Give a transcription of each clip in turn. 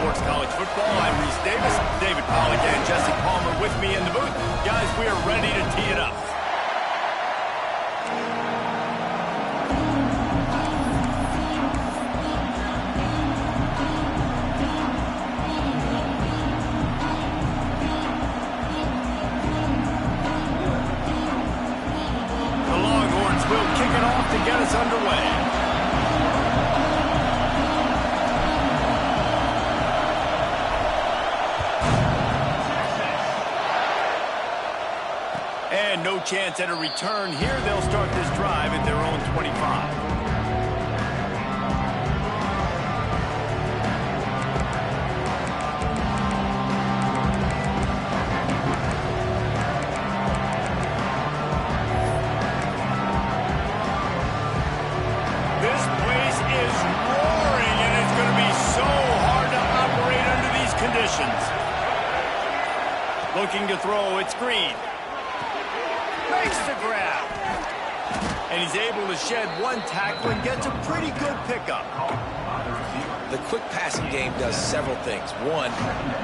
Sports College Football. I'm Reese Davis, David Pollack, and Jesse Palmer with me in the booth. Guys, we are ready to tee it up. The Longhorns will kick it off to get us underway. And no chance at a return here. They'll start this drive at their own 25. This place is roaring, and it's going to be so hard to operate under these conditions. Looking to throw, it's Green. Makes the grab. And he's able to shed one tackle and gets a pretty good pickup. The quick passing game does several things. One,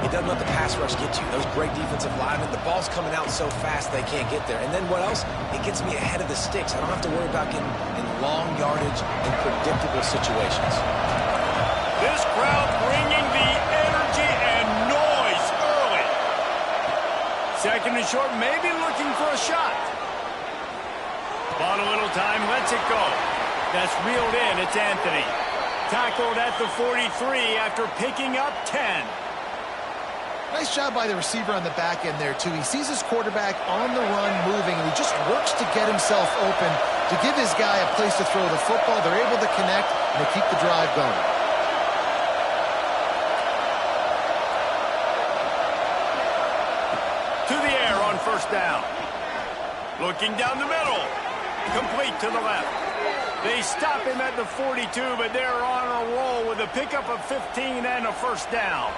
it doesn't let the pass rush get you. Those great defensive linemen, the ball's coming out so fast they can't get there. And then what else? It gets me ahead of the sticks. I don't have to worry about getting in long yardage and predictable situations. This crowd bringing the energy and noise early. Second and short, maybe looking for a shot. Bought a little time, lets it go. That's reeled in, it's Anthony. Tackled at the 43 after picking up 10. Nice job by the receiver on the back end there, too. He sees his quarterback on the run moving, and he just works to get himself open to give his guy a place to throw the football. They're able to connect, and they keep the drive going. To the air on first down. Looking down the middle. Complete to the left. They stop him at the 42, but they're on a roll with a pickup of 15 and a first down.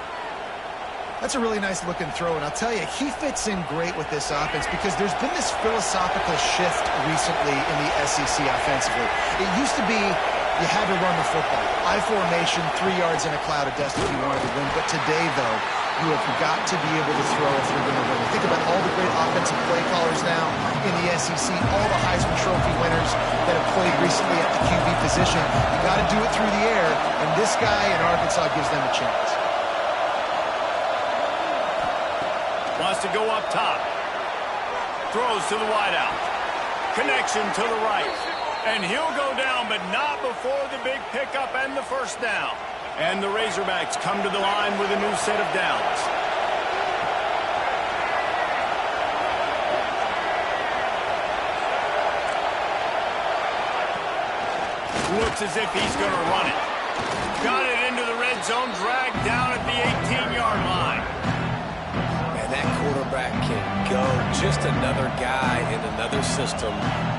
That's a really nice looking throw, and I'll tell you, he fits in great with this offense because there's been this philosophical shift recently in the SEC offensively. It used to be you had to run the football. I formation, 3 yards in a cloud of dust if you wanted to win. But today, though, you have got to be able to throw if you're going to win. Think about all the great offensive play callers now in the SEC, all the Heisman Trophy winners that have played recently at the QB position. You got to do it through the air, and this guy in Arkansas gives them a chance. Wants to go up top. Throws to the wideout. Connection to the right. And he'll go down, but not before the big pickup and the first down. And the Razorbacks come to the line with a new set of downs. Looks as if he's going to run it. Got it into the red zone, dragged down at the 18-yard line. And that quarterback can go. Just another guy in another system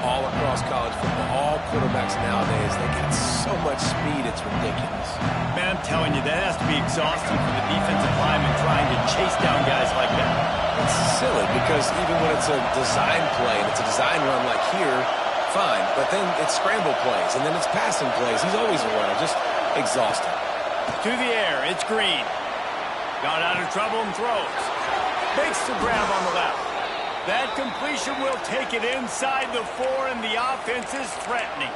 all across college football. All quarterbacks nowadays, they got so much speed, it's ridiculous. Man, I'm telling you, that has to be exhausting for the defensive lineman trying to chase down guys like that. It's silly because even when it's a design play and it's a design run like here, fine. But then it's scramble plays and then it's passing plays. He's always a runner, just exhausting. To the air, it's Green. Got out of trouble and throws. Makes the grab on the left. That completion will take it inside the 4, and the offense is threatening.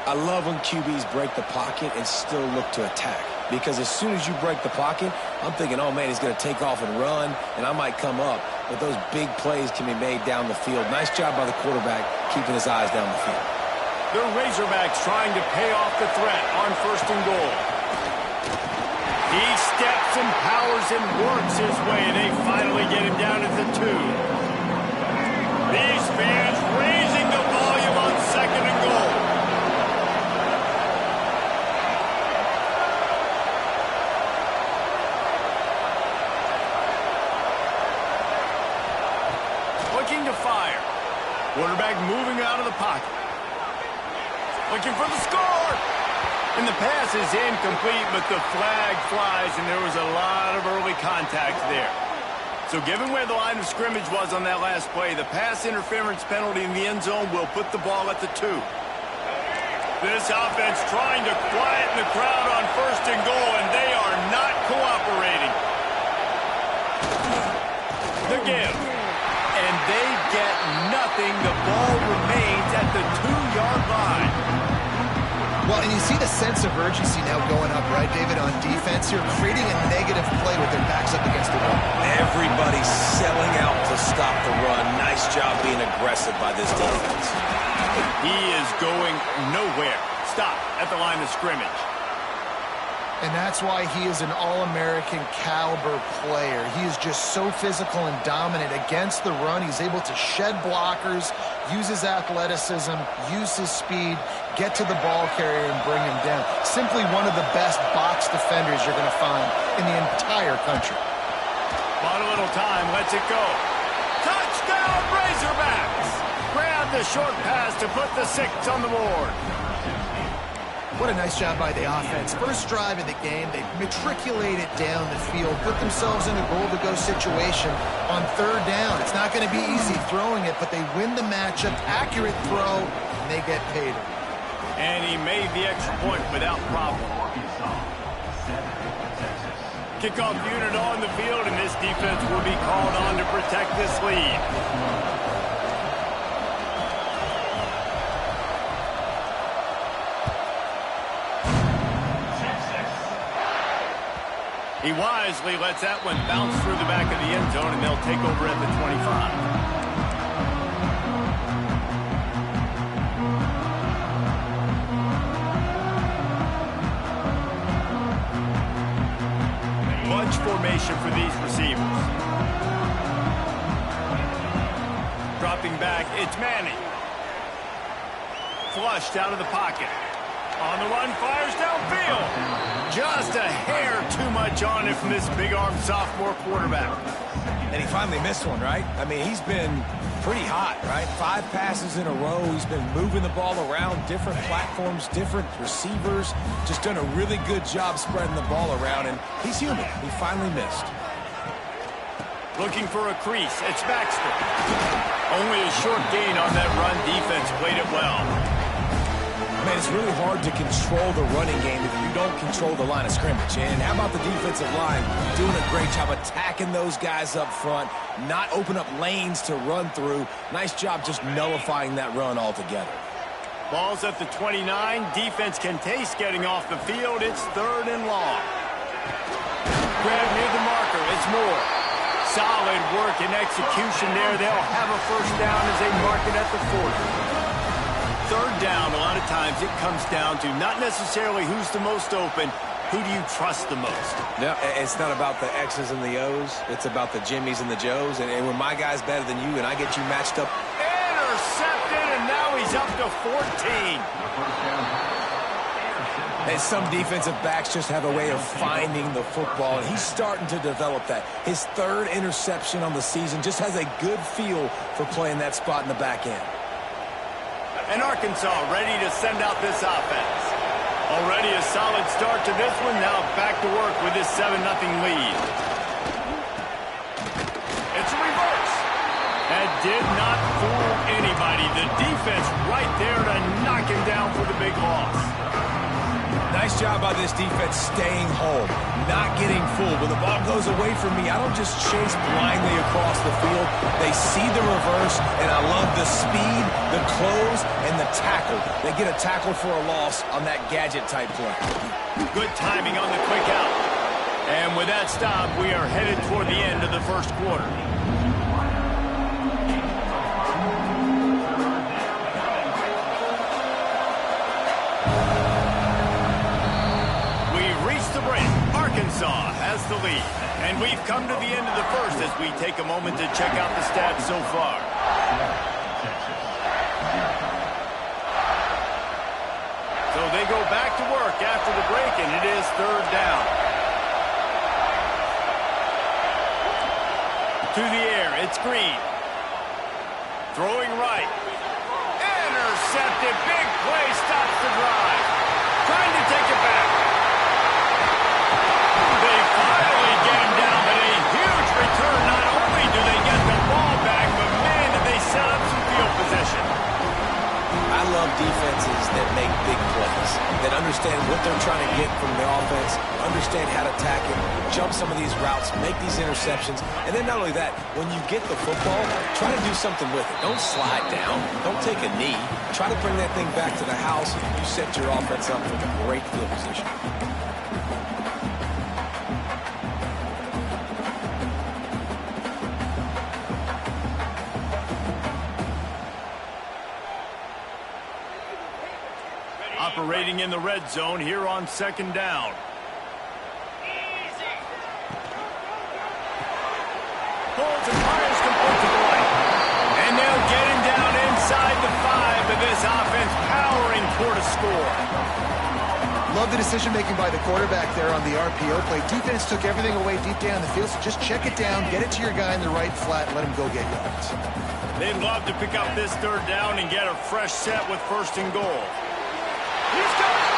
I love when QBs break the pocket and still look to attack. Because as soon as you break the pocket, I'm thinking, oh, man, he's going to take off and run, and I might come up. But those big plays can be made down the field. Nice job by the quarterback keeping his eyes down the field. The Razorbacks trying to pay off the threat on first and goal. He steps and powers and works his way. They finally get him down at the 2. These fans raising the volume on second and goal. Looking to fire. Quarterback moving out of the pocket. Looking for the score. And the pass is incomplete, but the flag flies, and there was a lot of early contact there. So given where the line of scrimmage was on that last play, the pass interference penalty in the end zone will put the ball at the 2. This offense trying to quieten the crowd on first and goal, and they are not give. And they get nothing. The ball remains at the 2-yard line. Well, and you see the sense of urgency now going up, right, David, on defense here, creating a negative play with their backs up against the wall. Everybody's selling out to stop the run. Nice job being aggressive by this defense. He is going nowhere. Stop at the line of scrimmage. And that's why he is an all-American caliber player. He is just so physical and dominant against the run. He's able to shed blockers, use his athleticism, use his speed, get to the ball carrier and bring him down. Simply one of the best box defenders you're going to find in the entire country. Bought a little time, lets it go. Touchdown, Razorbacks! Grab the short pass to put the 6 on the board. What a nice job by the offense. First drive of the game, they matriculated down the field, put themselves in a goal-to-go situation on 3rd down. It's not going to be easy throwing it, but they win the matchup. Accurate throw, and they get paid. And he made the extra point without problem. Kickoff unit on the field, and this defense will be called on to protect this lead. He wisely lets that one bounce through the back of the end zone, and they'll take over at the 25. Bunch formation for these receivers. Dropping back, it's Manning. Flushed out of the pocket. On the run, fires downfield. Just a hair too much on it from this big-armed sophomore quarterback. And he finally missed one, right? I mean, he's been pretty hot, right? 5 passes in a row. He's been moving the ball around, different platforms, different receivers. Just done a really good job spreading the ball around, and he's human. He finally missed. Looking for a crease. It's Baxter. Only a short gain on that run. Defense played it well. Man, it's really hard to control the running game if you don't control the line of scrimmage. And how about the defensive line doing a great job attacking those guys up front, not open up lanes to run through. Nice job just nullifying that run altogether. Ball's at the 29. Defense can taste getting off the field. It's 3rd and long. Grab near the marker. It's Moore. Solid work and execution there. They'll have a first down as they mark it at the 40. 3rd down, a lot of times it comes down to not necessarily who's the most open, who do you trust the most? Yeah, it's not about the X's and the O's. It's about the Jimmies and the Joes. And when my guy's better than you and I get you matched up. Intercepted, and now he's up to 14. And some defensive backs just have a way of finding the football, and he's starting to develop that. His 3rd interception on the season, just has a good feel for playing that spot in the back end. And Arkansas ready to send out this offense. Already a solid start to this one. Now back to work with this 7-0 lead. It's a reverse. That did not fool anybody. The defense right there to knock him down for the big loss. Nice job by this defense staying home, not getting fooled. When the ball goes away from me, I don't just chase blindly across the field. They see the reverse, and I love the speed, the close, and the tackle. They get a tackle for a loss on that gadget-type play. Good timing on the quick out. And with that stop, we are headed toward the end of the 1st quarter. Arkansas has the lead, and we've come to the end of the 1st as we take a moment to check out the stats so far. So they go back to work after the break, and it is 3rd down. To the air, it's Green. Throwing right. Intercepted, big play, stops the drive. Trying to take it back. They finally get him down, but a huge return. Not only do they get the ball back, but man, did they set up some field position. I love defenses that make big plays, that understand what they're trying to get from the offense, understand how to attack it, jump some of these routes, make these interceptions, and then not only that, when you get the football, try to do something with it. Don't slide down. Don't take a knee. Try to bring that thing back to the house. You set your offense up for a great field position. Operating in the red zone here on second down. Pulls and fires complete to the right. And they'll get him down inside the 5, but this offense powering toward a score. Love the decision-making by the quarterback there on the RPO play. Defense took everything away deep down the field, so just check it down, get it to your guy in the right flat, and let him go get yards. They'd love to pick up this third down and get a fresh set with first and goal. He's got it.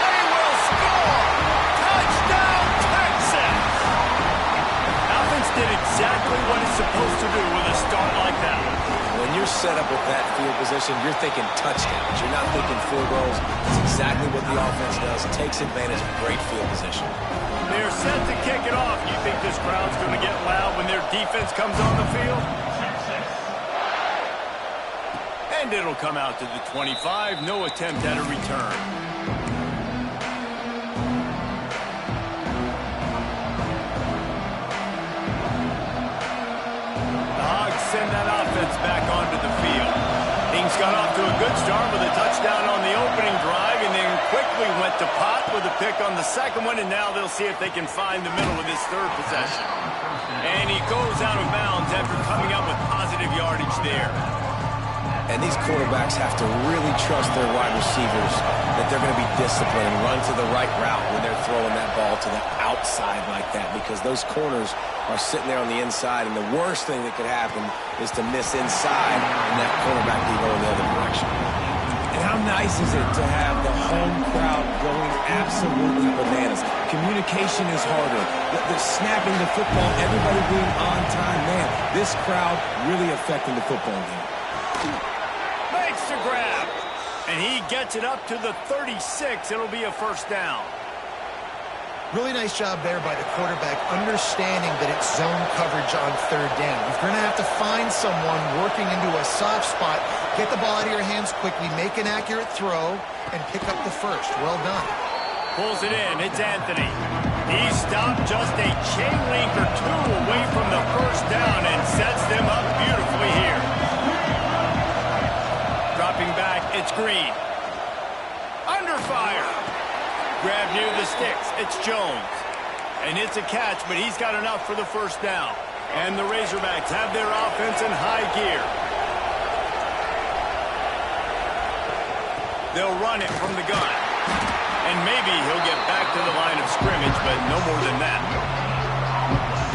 They will score. Touchdown, Texans. Offense did exactly what it's supposed to do with a start like that. When you're set up with that field position, you're thinking touchdowns. You're not thinking field goals. It's exactly what the offense does. It takes advantage of great field position. They're set to kick it off. You think this crowd's going to get loud when their defense comes on the field? And it'll come out to the 25. No attempt at a return. The Hogs send that offense back onto the field. Things got off to a good start with a touchdown on the opening drive and then quickly went to pot with a pick on the second one, and now they'll see if they can find the middle of this third possession. And he goes out of bounds after coming up with positive yardage there. And these quarterbacks have to really trust their wide receivers that they're going to be disciplined and run to the right route when they're throwing that ball to the outside like that, because those corners are sitting there on the inside, and the worst thing that could happen is to miss inside and that quarterback be going the other direction. And how nice is it to have the home crowd going absolutely bananas? Communication is harder. The snapping the football, everybody being on time. Man, this crowd really affecting the football game. Makes the grab, and he gets it up to the 36. It'll be a first down. Really nice job there by the quarterback, understanding that it's zone coverage on third down. You're going to have to find someone working into a soft spot, get the ball out of your hands quickly, make an accurate throw, and pick up the first. Well done. Pulls it in. It's Anthony. He stopped just a chain link or two away from the first down and sets them up beautifully here. Dropping back, it's Green. Under fire. Grab near the sticks. It's Jones. And it's a catch, but he's got enough for the first down. And the Razorbacks have their offense in high gear. They'll run it from the gun. And maybe he'll get back to the line of scrimmage, but no more than that.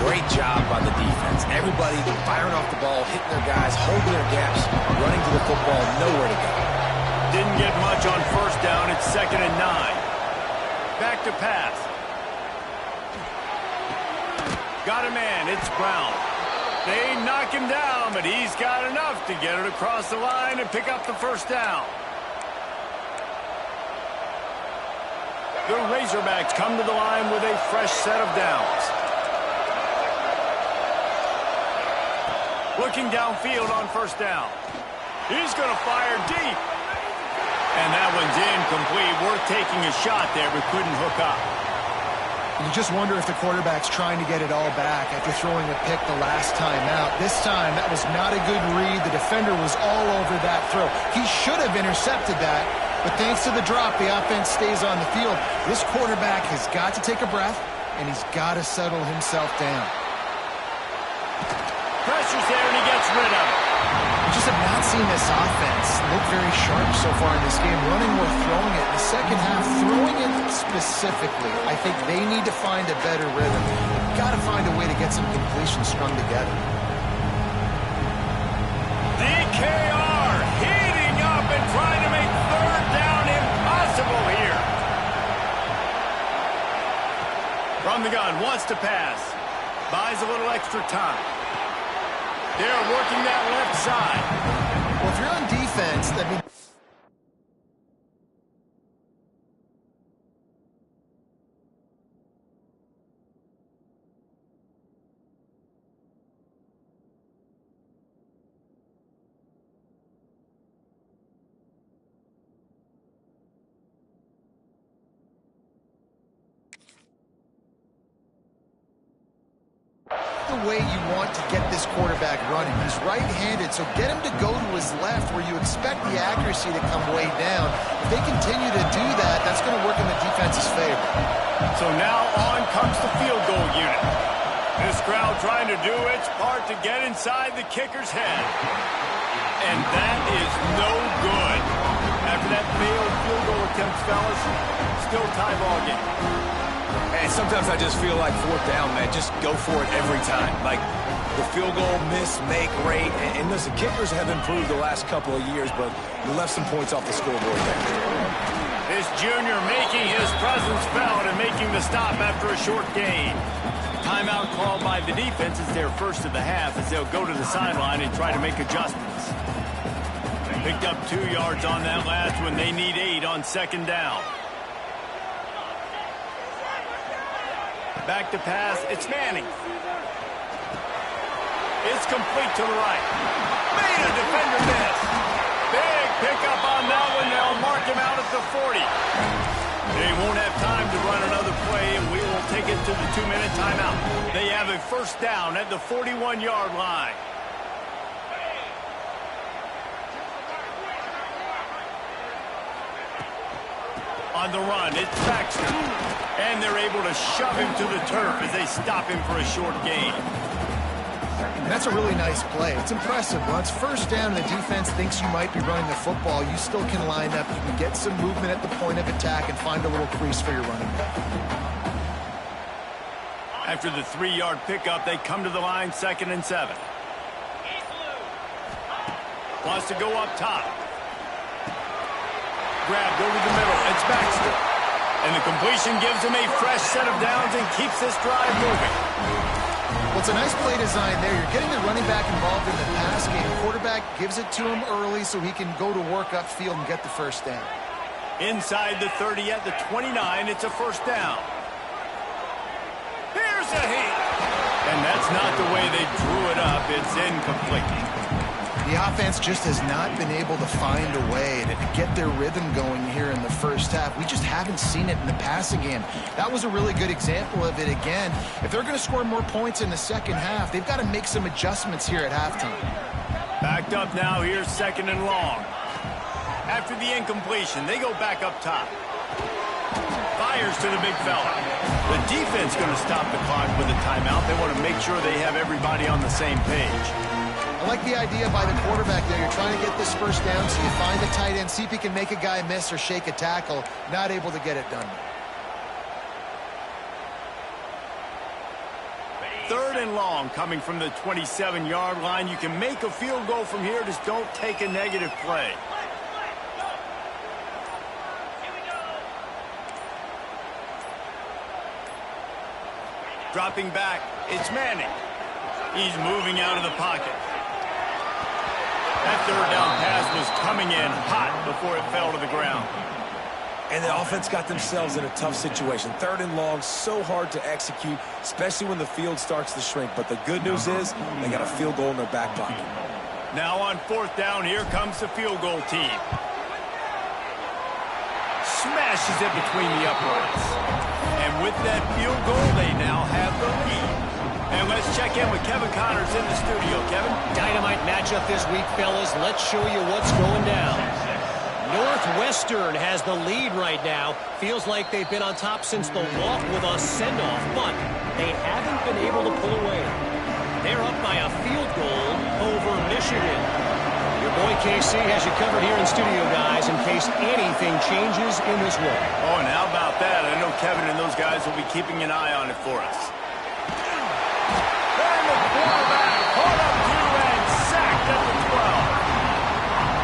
Great job by the defense. Everybody firing off the ball, hitting their guys, holding their gaps, running to the football, nowhere to go. Didn't get much on first down. It's 2nd and 9. Back to pass. Got a man. It's Brown. They knock him down, but he's got enough to get it across the line and pick up the first down. The Razorbacks come to the line with a fresh set of downs. Looking downfield on first down. He's going to fire deep. And that one's incomplete. Worth taking a shot there, but couldn't hook up. You just wonder if the quarterback's trying to get it all back after throwing a pick the last time out. This time, that was not a good read. The defender was all over that throw. He should have intercepted that, but thanks to the drop, the offense stays on the field. This quarterback has got to take a breath, and he's got to settle himself down. Pressure's there, and he gets rid of it. We just have not seen this offense look very sharp so far in this game, running or throwing it. In the second half, throwing it specifically, I think they need to find a better rhythm. They've got to find a way to get some completions strung together. DKR heating up and trying to make third down impossible here. From the gun, wants to pass. Buys a little extra time. They're working that left side. Well, if you're on defense, that means the way you want to get this quarterback running. He's right-handed, so get him to go to his left where you expect the accuracy to come way down. If they continue to do that, that's going to work in the defense's favor. So now on comes the field goal unit. This crowd trying to do its part to get inside the kicker's head. And that is no good. After that failed field goal attempt, fellas, still tie ball game. And sometimes I just feel like fourth down, man. Just go for it every time. Like the field goal miss, make rate. And listen, kickers have improved the last couple of years, but we left some points off the scoreboard there. This junior making his presence felt and making the stop after a short gain. Timeout called by the defense is their first of the half as they'll go to the sideline and try to make adjustments. Picked up 2 yards on that last one. They need 8 on second down. Back to pass. It's Manning. It's complete to the right. Made a defender miss. Big pickup on that one. They'll mark him out at the 40. They won't have time to run another play, and we will take it to the 2-minute timeout. They have a first down at the 41-yard line. On the run, it's Baxter. And they're able to shove him to the turf as they stop him for a short gain. And that's a really nice play. It's impressive. Once first down and the defense thinks you might be running the football, you still can line up. You can get some movement at the point of attack and find a little crease for your running back. After the 3-yard pickup, they come to the line, 2nd and 7. Wants to go up top. Grabbed over the middle. It's Baxter. And the completion gives him a fresh set of downs and keeps this drive moving. Well, it's a nice play design there. You're getting the running back involved in the pass game. Quarterback gives it to him early so he can go to work upfield and get the first down. Inside the 30 at the 29, it's a first down. Here's a hit. And that's not the way they drew it up. It's incomplete. The offense just has not been able to find a way to get their rhythm going here in the first half. We just haven't seen it in the passing game. That was a really good example of it again. If they're going to score more points in the second half, they've got to make some adjustments here at halftime. Backed up now, here's 2nd and long. After the incompletion, they go back up top. Fires to the big fella. The defense going to stop the clock with a timeout. They want to make sure they have everybody on the same page. I like the idea by the quarterback there. You're trying to get this first down, so you find the tight end, see if he can make a guy miss or shake a tackle. Not able to get it done. 3rd and long coming from the 27-yard line. You can make a field goal from here, just don't take a negative play. Dropping back, it's Manning. He's moving out of the pocket. That 3rd down pass was coming in hot before it fell to the ground. And the offense got themselves in a tough situation. 3rd and long, so hard to execute, especially when the field starts to shrink. But the good news is they got a field goal in their back pocket. Now on 4th down, here comes the field goal team. Smashes it between the uprights. And with that field goal, they now have the lead. And let's check in with Kevin Connors in the studio. Kevin? Dynamite matchup this week, fellas. Let's show you what's going down. Northwestern has the lead right now. Feels like they've been on top since the walk with a send-off, but they haven't been able to pull away. They're up by a field goal over Michigan. Your boy KC has you covered here in studio, guys, in case anything changes in this one. Oh, and how about that? I know Kevin and those guys will be keeping an eye on it for us. And the quarterback caught up to and sacked at the 12.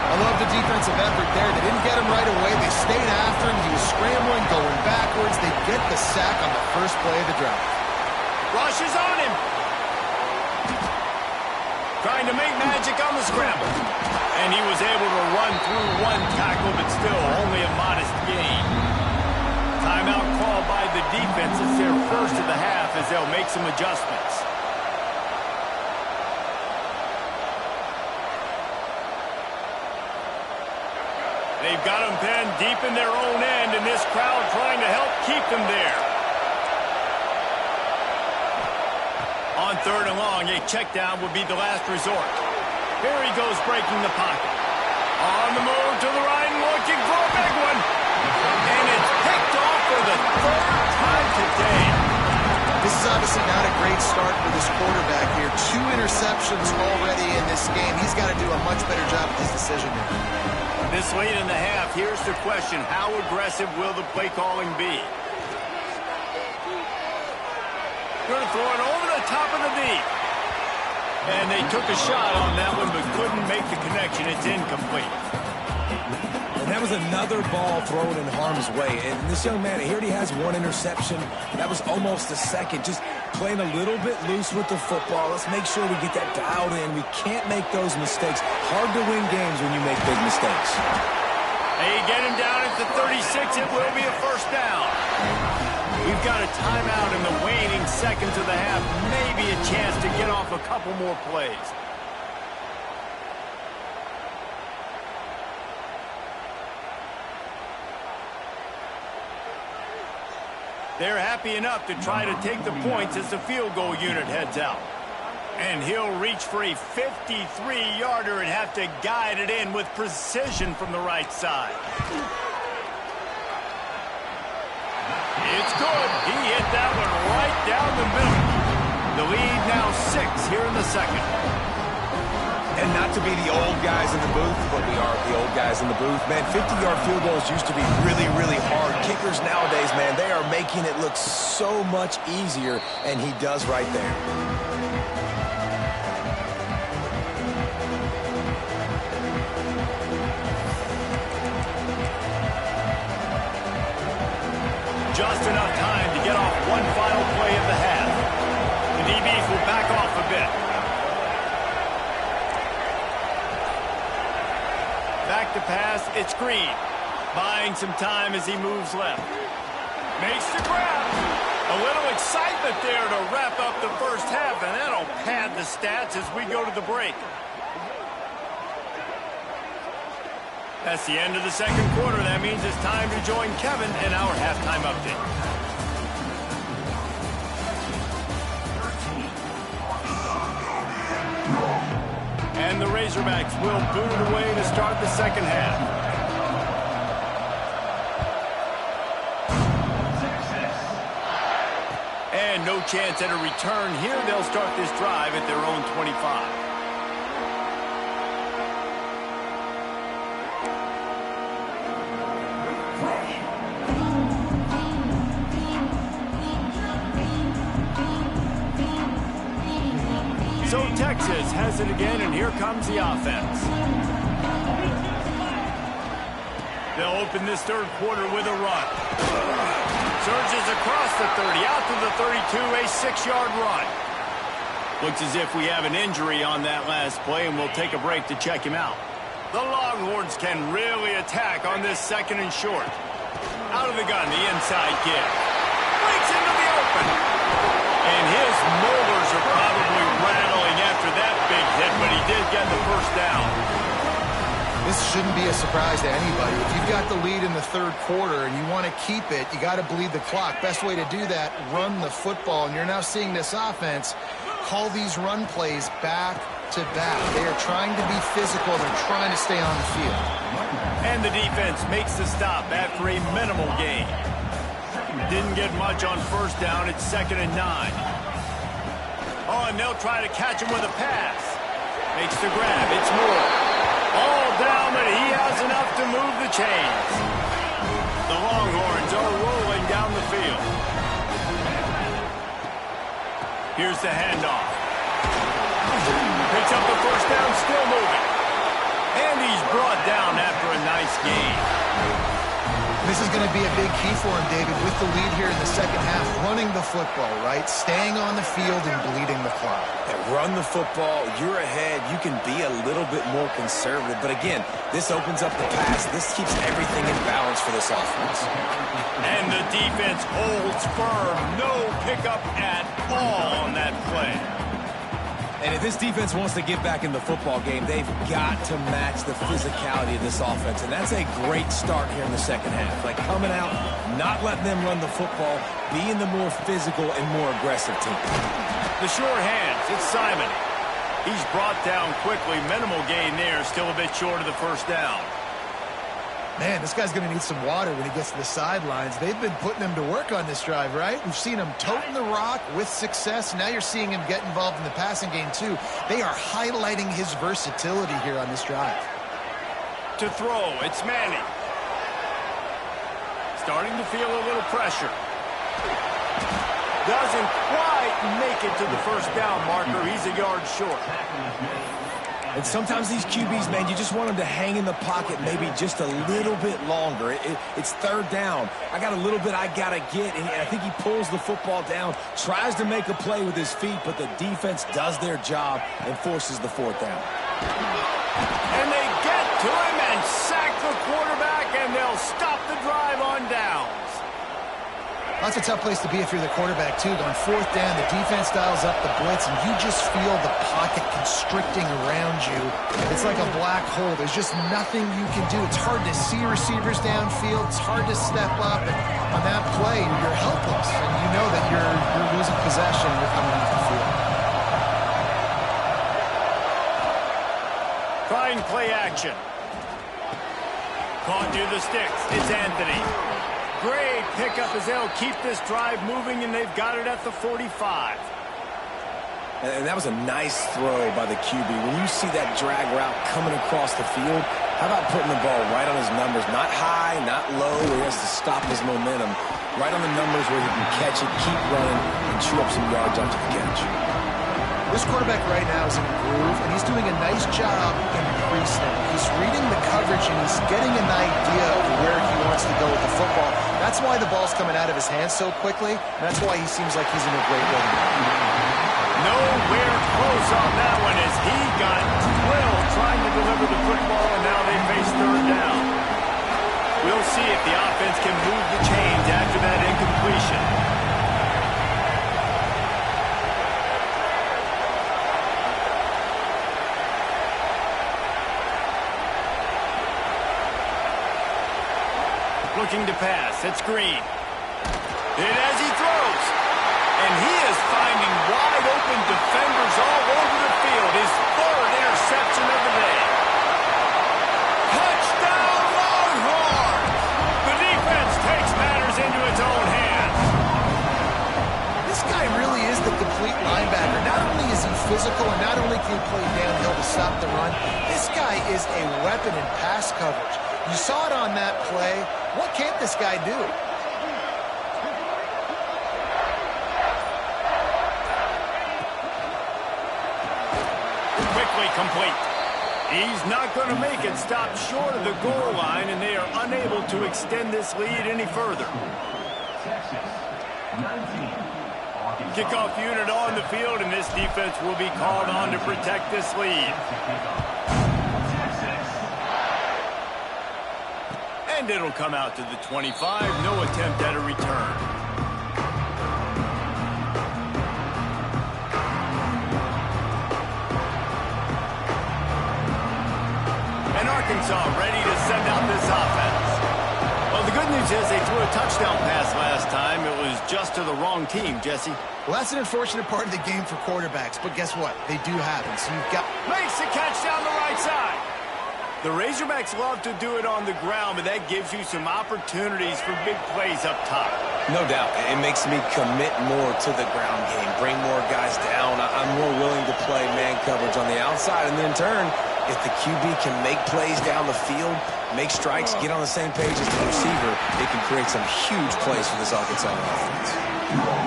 I love the defensive effort there. They didn't get him right away. They stayed after him. He was scrambling, going backwards. They get the sack on the first play of the drive. Rush is on him. Trying to make magic on the scramble. And he was able to run through one tackle, but still only a modest gain. Timeout called by the defense. It's their first of the half as they'll make some adjustments. They've got them pinned deep in their own end, and this crowd trying to help keep them there. On 3rd and long, a check down would be the last resort. Here he goes breaking the pocket. On the move to the right and looking for a big one. And it's picked off for the 3rd time today. This is obviously not a great start for this quarterback here. 2 interceptions already in this game. He's got to do a much better job with his decision here. This late in the half, here's the question. How aggressive will the play calling be? Going to throw it over the top of the deep. And they took a shot on that one, but couldn't make the connection. It's incomplete. And that was another ball thrown in harm's way. And this young man, he already has 1 interception. That was almost a second. Just playing a little bit loose with the football. Let's make sure we get that dialed in. We can't make those mistakes. Hard to win games when you make big mistakes. They get him down at the 36. It will be a first down. We've got a timeout in the waning seconds of the half. Maybe a chance to get off a couple more plays. They're happy enough to try to take the points as the field goal unit heads out. And he'll reach for a 53-yarder and have to guide it in with precision from the right side. It's good. He hit that one right down the middle. The lead now 6 here in the second. And not to be the old guys in the booth, but we are the old guys in the booth. Man, 50-yard field goals used to be really, really hard. Kickers nowadays, man, they are making it look so much easier, and he does right there. Just enough time to get off one final play of the half. The DBs will back off a bit. Back to pass, it's Green. Buying some time as he moves left. Makes the grab. A little excitement there to wrap up the first half, and that'll pad the stats as we go to the break. That's the end of the second quarter. That means it's time to join Kevin in our halftime update. And the Razorbacks will boot it away to start the second half. And no chance at a return here. They'll start this drive at their own 25. So Texas has it again, and here comes the offense. They'll open this third quarter with a run. Surges across the 30, out to the 32, a 6-yard run. Looks as if we have an injury on that last play, and we'll take a break to check him out. The Longhorns can really attack on this 2nd and short. Out of the gun, the inside kid. Breaks into the open. And his molars are probably rattling after that big hit, but he did get the first down. This shouldn't be a surprise to anybody. If you've got the lead in the third quarter and you want to keep it, you got to bleed the clock. Best way to do that, run the football. And you're now seeing this offense call these run plays back to back. They are trying to be physical. They're trying to stay on the field. And the defense makes the stop after a minimal gain. Didn't get much on first down. It's 2nd and 9. Oh, and they'll try to catch him with a pass. Makes the grab. It's Moore. All down, but he has enough to move the chains. The Longhorns are rolling down the field. Here's the handoff. Picks up the first down, still moving. And he's brought down after a nice gain. This is going to be a big key for him, David, with the lead here in the second half. Running the football, right? Staying on the field and bleeding the clock. Yeah, run the football. You're ahead. You can be a little bit more conservative. But again, this opens up the pass. This keeps everything in balance for this offense. And the defense holds firm. No pickup at all on that play. And if this defense wants to get back in the football game, they've got to match the physicality of this offense. And that's a great start here in the second half. Like coming out, not letting them run the football, being the more physical and more aggressive team. The short hands, it's Simon. He's brought down quickly. Minimal gain there, still a bit short of the first down. Man, this guy's going to need some water when he gets to the sidelines. They've been putting him to work on this drive, right? We've seen him toting the rock with success. Now you're seeing him get involved in the passing game, too. They are highlighting his versatility here on this drive. To throw, it's Manning. Starting to feel a little pressure. Doesn't quite make it to the first down marker. He's a yard short. And sometimes these QBs, man, you just want them to hang in the pocket maybe just a little bit longer. It's third down. I got a little bit I got to get, and I think he pulls the football down, tries to make a play with his feet, but the defense does their job and forces the fourth down. And they get to him and sack the quarterback, and they'll stop the drive on downs. That's a tough place to be if you're the quarterback, too. On fourth down, the defense dials up the blitz, and you just feel the pocket constricting around you. It's like a black hole. There's just nothing you can do. It's hard to see receivers downfield. It's hard to step up. And on that play, you're helpless, and you know that you're losing possession. You're coming off the field. Trying play action. Caught near the sticks. It's Anthony. Great pickup as they'll keep this drive moving, and they've got it at the 45. And that was a nice throw by the QB. When you see that drag route coming across the field, how about putting the ball right on his numbers? Not high, not low, where he has to stop his momentum. Right on the numbers where he can catch it, keep running, and chew up some yards after the catch. This quarterback right now is in a groove, and he's doing a nice job in pre-snap. He's reading the coverage, and he's getting an idea of where he wants to go with the football. That's why the ball's coming out of his hands so quickly, and that's why he seems like he's in a great rhythm. Nowhere close on that one as he got drilled trying to deliver the football, and now they face third down. We'll see if the offense can move the chains after that incompletion. Looking to pass. It's Green. And as he throws, and he is finding wide open defenders all over the field. His third interception of the day. Touchdown Longhorns! The defense takes matters into its own hands. This guy really is the complete linebacker. Not only is he physical, and not only can he play downhill to stop the run, this guy is a weapon in pass coverage. You saw it on that play. What can't this guy do? Quickly complete. He's not going to make it. Stop short of the goal line, and they are unable to extend this lead any further. Kickoff unit on the field, and this defense will be called on to protect this lead. And it'll come out to the 25. No attempt at a return. And Arkansas ready to send out this offense. Well, the good news is they threw a touchdown pass last time. It was just to the wrong team, Jesse. Well, that's an unfortunate part of the game for quarterbacks, but guess what? They do happen. So you've got... Makes the catch down the right side. The Razorbacks love to do it on the ground, but that gives you some opportunities for big plays up top. No doubt. It makes me commit more to the ground game, bring more guys down. I'm more willing to play man coverage on the outside, and then in turn, if the QB can make plays down the field, make strikes, get on the same page as the receiver, it can create some huge plays for this Arkansas offense.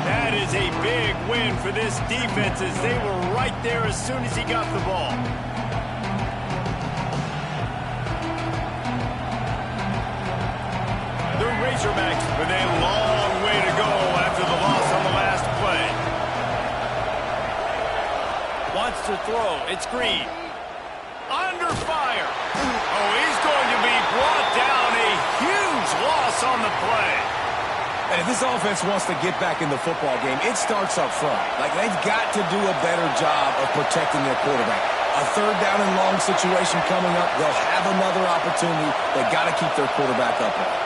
That is a big win for this defense as they were right there as soon as he got the ball. The Razorbacks with a long way to go after the loss on the last play. Wants to throw. It's Green. Under fire. Oh, he's going to be brought down. A huge loss on the play. And if this offense wants to get back in the football game, it starts up front. Like, they've got to do a better job of protecting their quarterback. A third down and long situation coming up. They'll have another opportunity. They've got to keep their quarterback upright.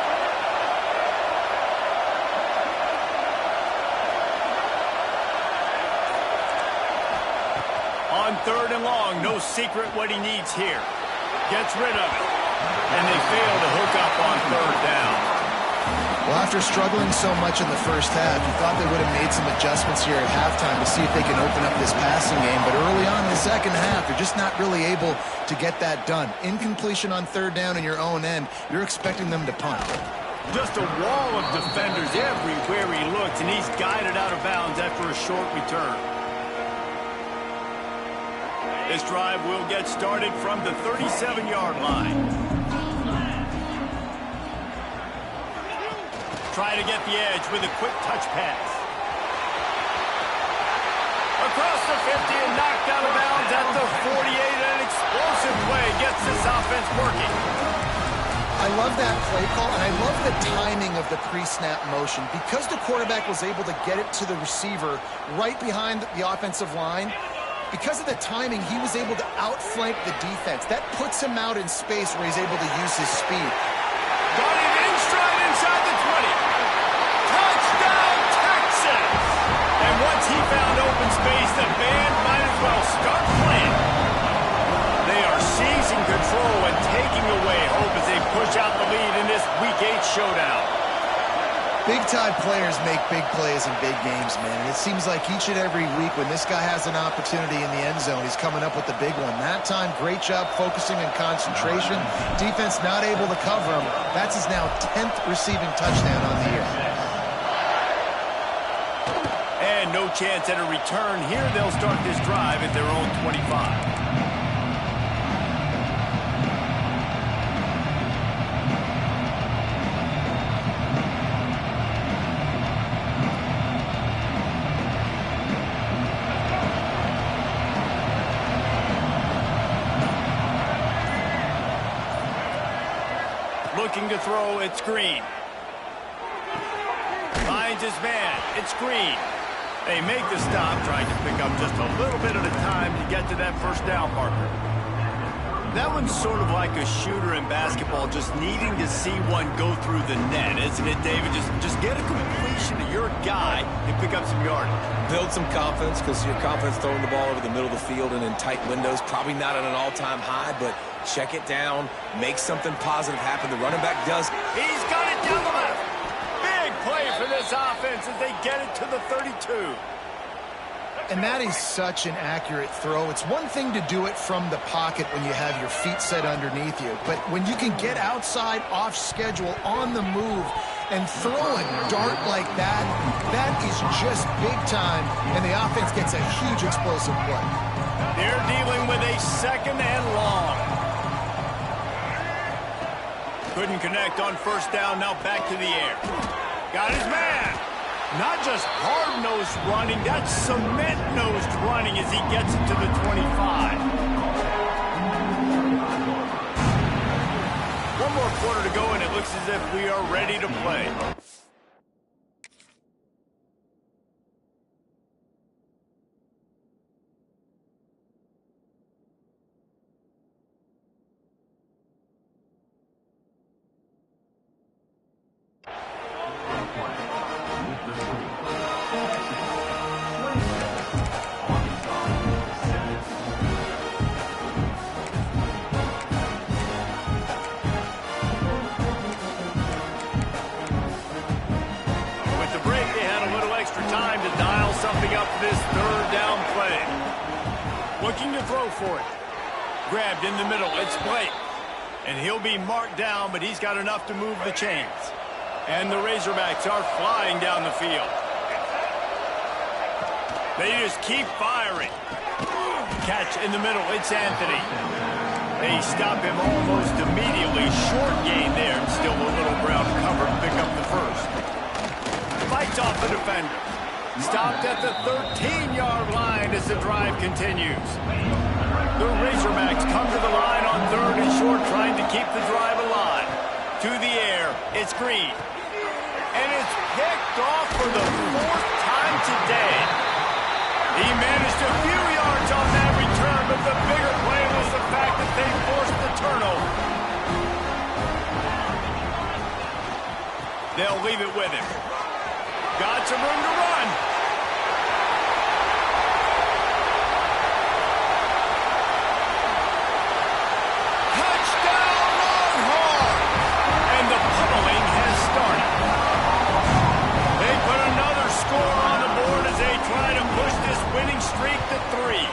On third and long, no secret what he needs here. Gets rid of it. And they fail to hook up on third down. Well, after struggling so much in the first half, you thought they would have made some adjustments here at halftime to see if they can open up this passing game. But early on in the second half, they're just not really able to get that done. Incompletion on third down in your own end, you're expecting them to punt. Just a wall of defenders everywhere he looks, and he's guided out of bounds after a short return. This drive will get started from the 37-yard line. Try to get the edge with a quick touch pass. Across the 50 and knocked out of bounds at the 48. An explosive play gets this offense working. I love that play call, and I love the timing of the pre-snap motion. Because the quarterback was able to get it to the receiver right behind the offensive line, because of the timing, he was able to outflank the defense. That puts him out in space where he's able to use his speed. Got him in stride inside the 20. Touchdown, Texas! And once he found open space, the band might as well start playing. They are seizing control and taking away hope as they push out the lead in this Week 8 showdown. Big-time players make big plays in big games, man. And it seems like each and every week when this guy has an opportunity in the end zone, he's coming up with the big one. That time, great job focusing and concentration. Defense not able to cover him. That's his now 10th receiving touchdown on the year. And no chance at a return here. They'll start this drive at their own 25. Looking to throw, it's Green. Finds his man, it's Green. They make the stop, trying to pick up just a little bit at a time to get to that first down marker. That one's sort of like a shooter in basketball, just needing to see one go through the net, isn't it, David? Just get a completion to your guy and pick up some yardage. Build some confidence, because your confidence throwing the ball over the middle of the field and in tight windows, probably not at an all-time high, but check it down, make something positive happen. The running back does. He's got it down the left. Big play for this offense as they get it to the 32. And that is such an accurate throw. It's one thing to do it from the pocket when you have your feet set underneath you, but when you can get outside, off schedule, on the move, and throw a dart like that, that is just big time, and the offense gets a huge explosive play. They're dealing with a second and long. Couldn't connect on first down, now back to the air. Got his man. Not just hard-nosed running, that's cement-nosed running as he gets it to the 25. One more quarter to go, and it looks as if we are ready to play. This third down play. Looking to throw for it. Grabbed in the middle. It's Blake. And he'll be marked down, but he's got enough to move the chains. And the Razorbacks are flying down the field. They just keep firing. Catch in the middle. It's Anthony. They stop him almost immediately. Short gain there. And still a little ground cover to pick up the first. Fights off the defender. Stopped at the 13-yard line as the drive continues. The Razorbacks come to the line on third and short, trying to keep the drive alive. To the air, it's Green. And it's picked picked off for the 4th time today. He managed a few yards on that return, but the bigger play was the fact that they forced the turnover. They'll leave it with him. Got some room to run. Touchdown, Longhorns! And the pummeling has started. They put another score on the board as they try to push this winning streak to 3.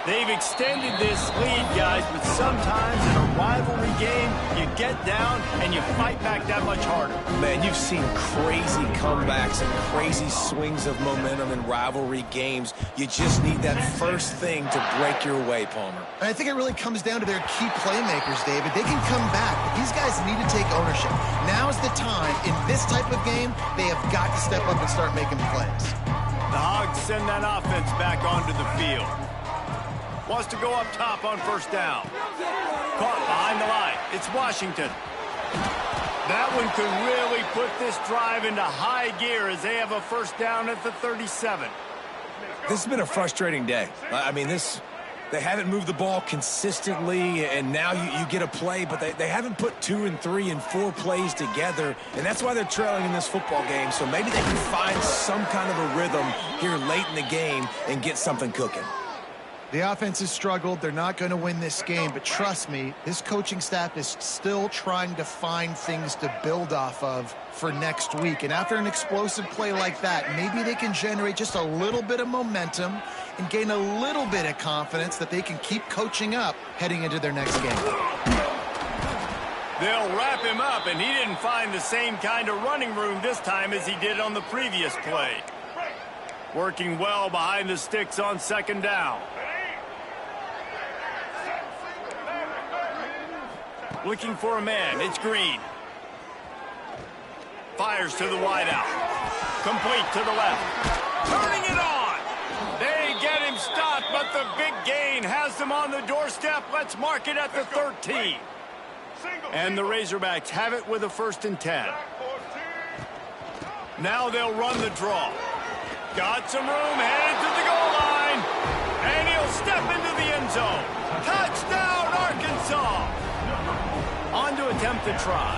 They've extended this lead, guys, but sometimes in a rivalry game, you get down and you fight back that much harder. Man, you've seen crazy comebacks and crazy swings of momentum in rivalry games. You just need that first thing to break your way, Palmer. And I think it really comes down to their key playmakers, David. They can come back, but these guys need to take ownership. Now's the time. In this type of game, they have got to step up and start making plays. The Hogs send that offense back onto the field. Wants to go up top on first down. Caught behind the line. It's Washington. That one could really put this drive into high gear as they have a first down at the 37. This has been a frustrating day. I mean, they haven't moved the ball consistently, and now you get a play, but they haven't put 2 and 3 and 4 plays together, and that's why they're trailing in this football game. So maybe they can find some kind of a rhythm here late in the game and get something cooking. The offense has struggled. They're not going to win this game, but trust me, this coaching staff is still trying to find things to build off of for next week. And after an explosive play like that, maybe they can generate just a little bit of momentum and gain a little bit of confidence that they can keep coaching up heading into their next game. They'll wrap him up, and he didn't find the same kind of running room this time as he did on the previous play. Working well behind the sticks on second down. Looking for a man. It's Green. Fires to the wideout. Complete to the left. Turning it on. They get him stopped, but the big gain has them on the doorstep. Let's mark it at the 13. And the Razorbacks have it with a 1st and 10. Now they'll run the draw. Got some room, headed to the goal line. And he'll step into the end zone. Touchdown, Arkansas. On to attempt the try.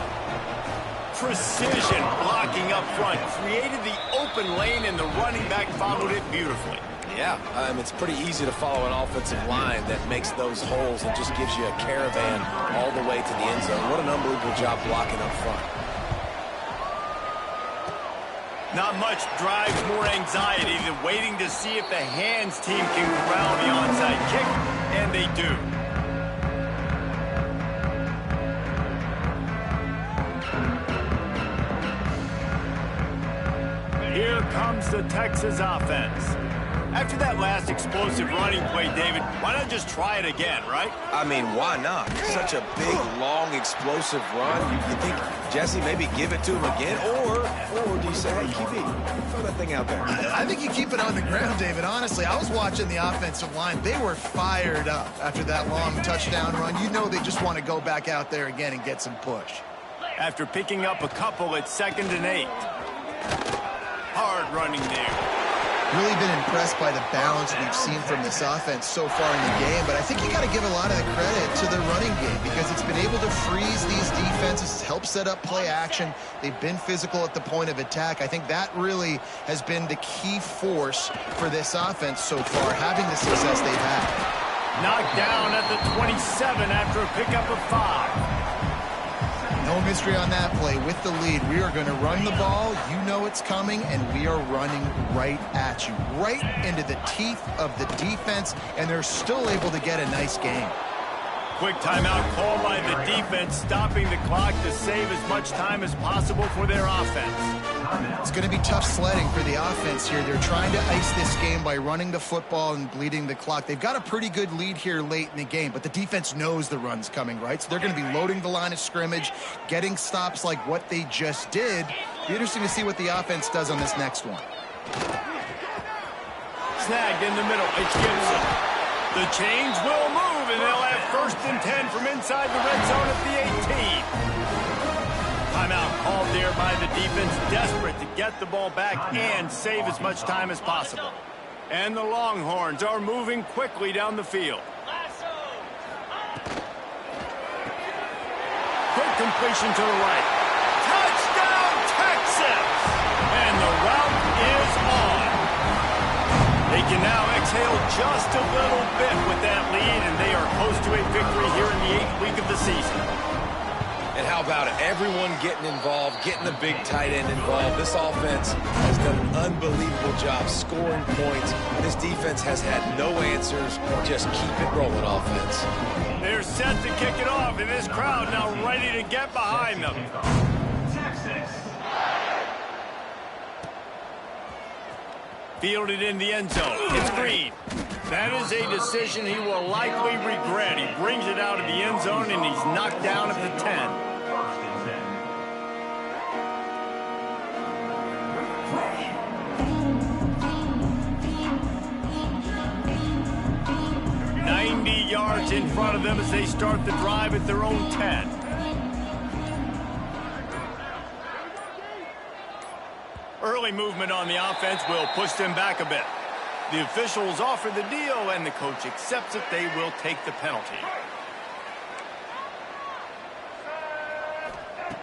Precision blocking up front. Created the open lane, and the running back followed it beautifully. Yeah, it's pretty easy to follow an offensive line that makes those holes and just gives you a caravan all the way to the end zone. What an unbelievable job blocking up front. Not much drives more anxiety than waiting to see if the hands team can corral the onside kick, and they do. Here comes the Texas offense. After that last explosive running play, David, why not just try it again, right? I mean, why not? Such a big, long, explosive run. You think, Jesse, maybe give it to him again? Or do you say, hey, QB, throw that thing out there? I think you keep it on the ground, David. Honestly, I was watching the offensive line. They were fired up after that long touchdown run. You know they just want to go back out there again and get some push. After picking up a couple at 2nd and 8. Hard running there. Really been impressed by the balance we've seen from this offense so far in the game, but I think you got to give a lot of the credit to the running game because it's been able to freeze these defenses, help set up play action. They've been physical at the point of attack. I think that really has been the key force for this offense so far, having the success they've had. Knocked down at the 27 after a pickup of 5. No mystery on that play. With the lead, we are going to run the ball. You know it's coming, and we are running right at you, right into the teeth of the defense, and they're still able to get a nice game. Quick timeout called by the defense, stopping the clock to save as much time as possible for their offense. It's going to be tough sledding for the offense here. They're trying to ice this game by running the football and bleeding the clock. They've got a pretty good lead here late in the game, but the defense knows the run's coming, right? So they're going to be loading the line of scrimmage, getting stops like what they just did. Be interesting to see what the offense does on this next one. Snagged in the middle. It's Gibson. The chains will move, and they'll have 1st and 10 from inside the red zone at the 18. Timeout called there by the defense, desperate to get the ball back and save as much time as possible. And the Longhorns are moving quickly down the field. Quick completion to the right. Touchdown, Texas! And the route is on. They can now exhale just a little bit with that lead, and they are close to a victory here in the 8th week of the season. And how about it? Everyone getting involved, getting the big tight end involved. This offense has done an unbelievable job scoring points. This defense has had no answers. Just keep it rolling, offense. They're set to kick it off, and this crowd now ready to get behind them. Fielded in the end zone. It's Green. That is a decision he will likely regret. He brings it out of the end zone, and he's knocked down at the 10. 90 yards in front of them as they start the drive at their own 10. Early movement on the offense will push them back a bit. The officials offer the deal, and the coach accepts it. They will take the penalty.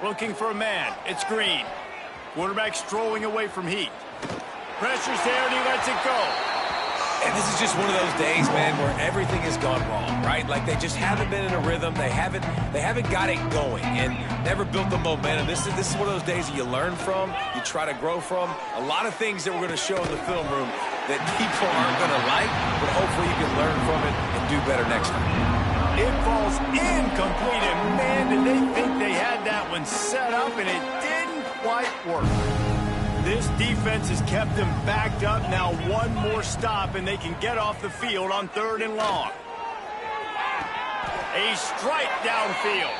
Looking for a man. It's Green. Quarterback strolling away from Heat. Pressure's there, and he lets it go. And this is just one of those days, man, where everything has gone wrong, right? Like they just haven't been in a rhythm. They haven't got it going and never built the momentum. This is one of those days that you learn from, you try to grow from. A lot of things that we're going to show in the film room that people aren't going to like, but hopefully you can learn from it and do better next time. It falls incomplete, and man, did they think they had that one set up, and it didn't quite work. This defense has kept them backed up. Now one more stop, and they can get off the field on 3rd and long. A strike downfield.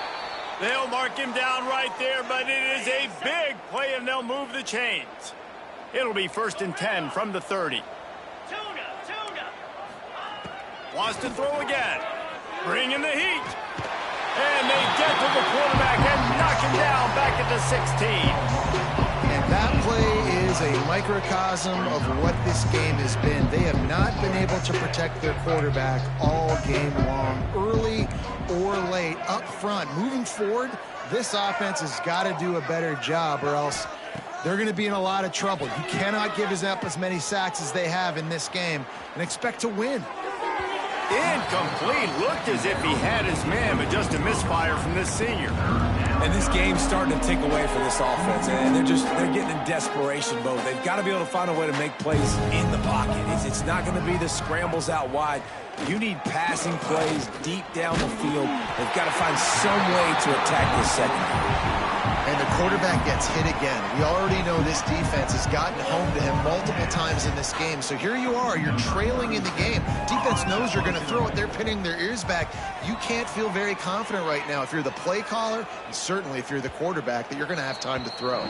They'll mark him down right there, but it is a big play, and they'll move the chains. It'll be 1st and 10 from the 30. Wants to throw again. Bring in the heat. And they get to the quarterback and knock him down back at the 16. And that play is a microcosm of what this game has been. They have not been able to protect their quarterback all game long, early or late, up front. Moving forward, this offense has got to do a better job, or else they're going to be in a lot of trouble. You cannot give up as many sacks as they have in this game and expect to win. Incomplete. Looked as if he had his man, but just a misfire from this senior. And this game's starting to take away from this offense, and they're getting in desperation mode. They've got to be able to find a way to make plays in the pocket. It's not going to be the scrambles out wide. You need passing plays deep down the field. They've got to find some way to attack this secondary. And the quarterback gets hit again. We already know this defense has gotten home to him multiple times in this game. So here you are, you're trailing in the game. Defense knows you're going to throw it. They're pinning their ears back. You can't feel very confident right now if you're the play caller, and certainly if you're the quarterback, that you're going to have time to throw.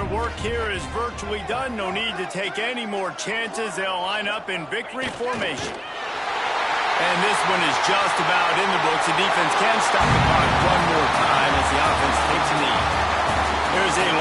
Work here is virtually done. No need to take any more chances. They'll line up in victory formation. And this one is just about in the books. The defense can stop the clock one more time as the offense takes a knee. There's a